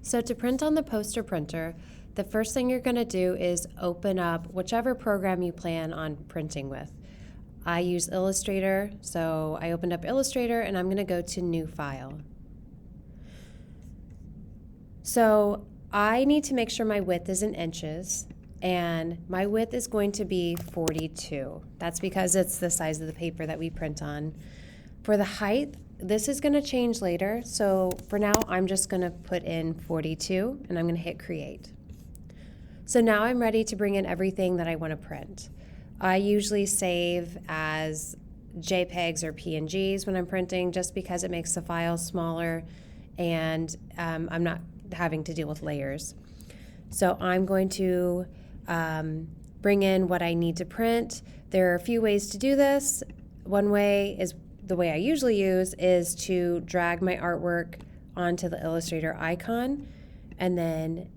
So to print on the poster printer, the first thing you're going to do is open up whichever program you plan on printing with. I use Illustrator, so I opened up Illustrator and I'm going to go to New File. So I need to make sure my width is in inches, and my width is going to be 42. That's because it's the size of the paper that we print on. For the height, this is going to change later, so for now I'm just going to put in 42 and I'm going to hit create. So now I'm ready to bring in everything that I want to print. I usually save as JPEGs or PNGs when I'm printing just because it makes the file smaller and I'm not having to deal with layers. So I'm going to bring in what I need to print. There are a few ways to do this. One way is the way I usually use is to drag my artwork onto the Illustrator icon and then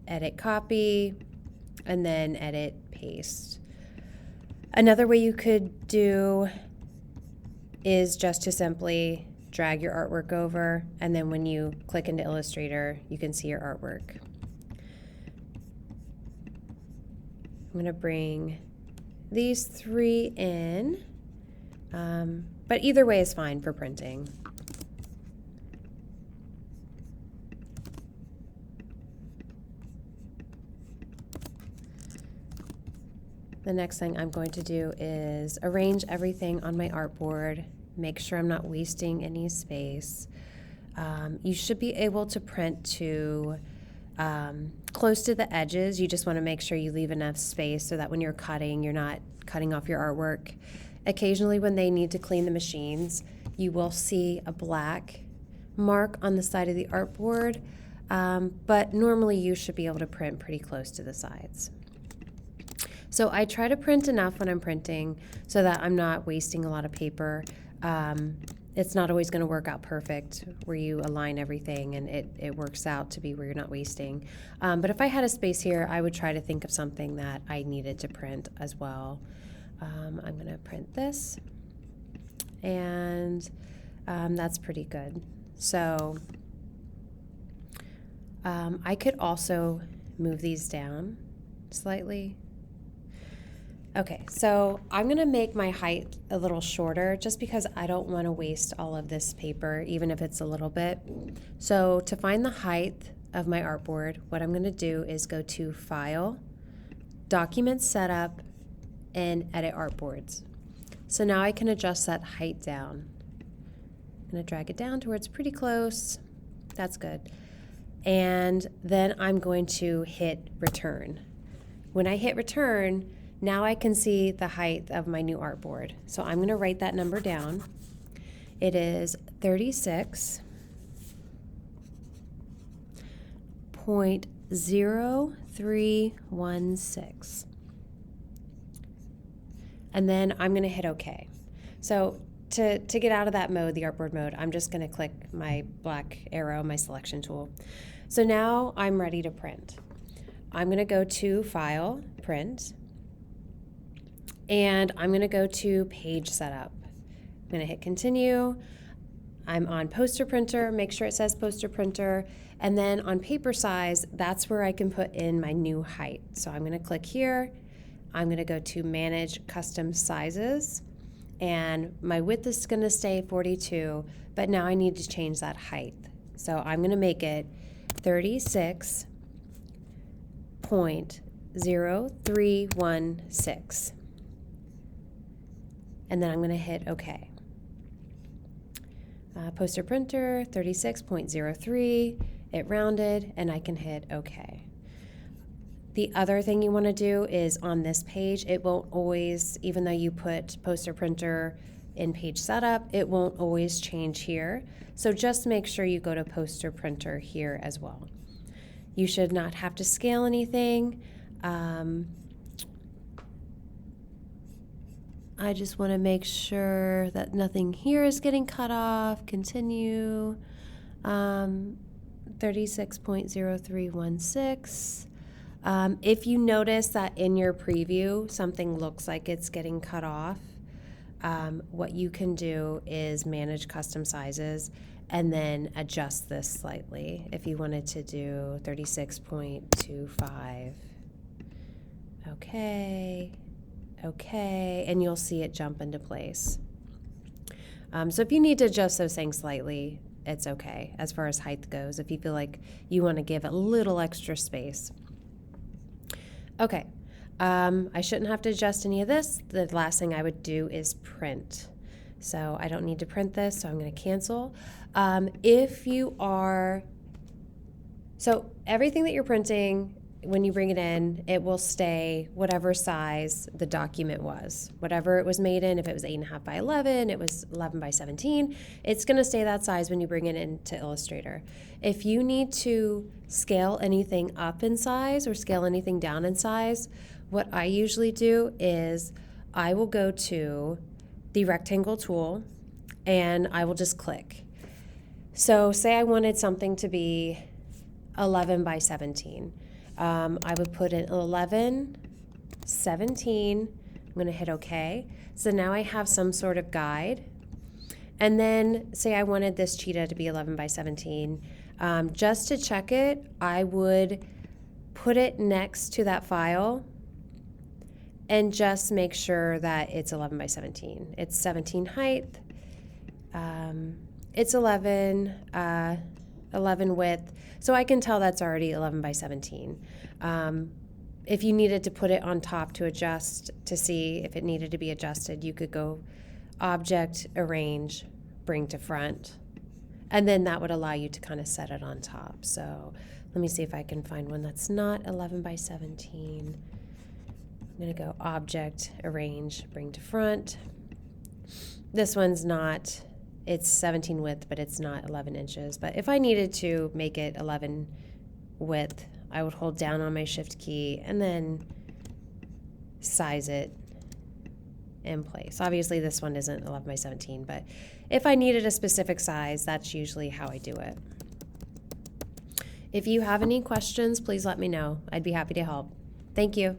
edit copy and then edit paste. Another way you could do is just to simply drag your artwork over, and then when you click into Illustrator, you can see your artwork. I'm going to bring these three in, but either way is fine for printing. The next thing I'm going to do is arrange everything on my artboard, make sure I'm not wasting any space. You should be able to print to close to the edges. You just want to make sure you leave enough space so that when you're cutting, you're not cutting off your artwork. Occasionally when they need to clean the machines, you will see a black mark on the side of the artboard, but normally you should be able to print pretty close to the sides. So I try to print enough when I'm printing so that I'm not wasting a lot of paper. It's not always going to work out perfect where you align everything and it works out to be where you're not wasting. But if I had a space here, I would try to think of something that I needed to print as well. I'm going to print this, and that's pretty good. So I could also move these down slightly. Okay, so I'm going to make my height a little shorter just because I don't want to waste all of this paper, even if it's a little bit. So to find the height of my artboard, what I'm going to do is go to File, Document Setup, and Edit Artboards. So now I can adjust that height down. I'm going to drag it down to where it's pretty close. That's good. And then I'm going to hit Return. When I hit Return, now I can see the height of my new artboard. So I'm going to write that number down. It is 36.0316. And then I'm going to hit OK. So to get out of that mode, the artboard mode, I'm just going to click my black arrow, my selection tool. So now I'm ready to print. I'm going to go to File, Print, and I'm going to go to Page Setup. I'm going to hit Continue. I'm on Poster Printer, make sure it says Poster Printer, and then on Paper Size, that's where I can put in my new height. So I'm going to click here. I'm going to go to Manage Custom Sizes, and my width is going to stay 42, but now I need to change that height. So I'm going to make it 36.0316. And then I'm going to hit OK. Poster Printer, 36.03, it rounded, and I can hit OK. The other thing you want to do is on this page, it won't always, even though you put Poster Printer in Page Setup, it won't always change here. So just make sure you go to Poster Printer here as well. You should not have to scale anything. I just want to make sure that nothing here is getting cut off. Continue. 36.0316. If you notice that in your preview something looks like it's getting cut off, what you can do is manage custom sizes and then adjust this slightly. If you wanted to do 36.25, okay, and you'll see it jump into place. So if you need to adjust those things slightly, it's okay as far as height goes, if you feel like you want to give a little extra space. Okay, I shouldn't have to adjust any of this. The last thing I would do is print. So I don't need to print this, so I'm going to cancel. If you are, so everything that you're printing, when you bring it in, it will stay whatever size the document was. Whatever it was made in, if it was 8.5 by 11, it was 11 by 17, it's going to stay that size when you bring it into Illustrator. If you need to scale anything up in size or scale anything down in size, what I usually do is I will go to the rectangle tool and I will just click. So say I wanted something to be 11 by 17. I would put in 11, 17. I'm going to hit OK. So now I have some sort of guide. And then say I wanted this cheetah to be 11 by 17. Just to check it, I would put it next to that file and just make sure that it's 11 by 17. It's 17 height. It's 11 width. So I can tell that's already 11 by 17. If you needed to put it on top to adjust to see if it needed to be adjusted, you could go Object, Arrange, Bring to Front, and then that would allow you to kind of set it on top. So let me see if I can find one that's not 11 by 17. I'm going to go Object, Arrange, Bring to Front. This one's not, it's 17 width, but it's not 11 inches. But if I needed to make it 11 width, I would hold down on my Shift key and then size it in place. Obviously, this one isn't 11 by 17, but if I needed a specific size, that's usually how I do it. If you have any questions, please let me know. I'd be happy to help. Thank you.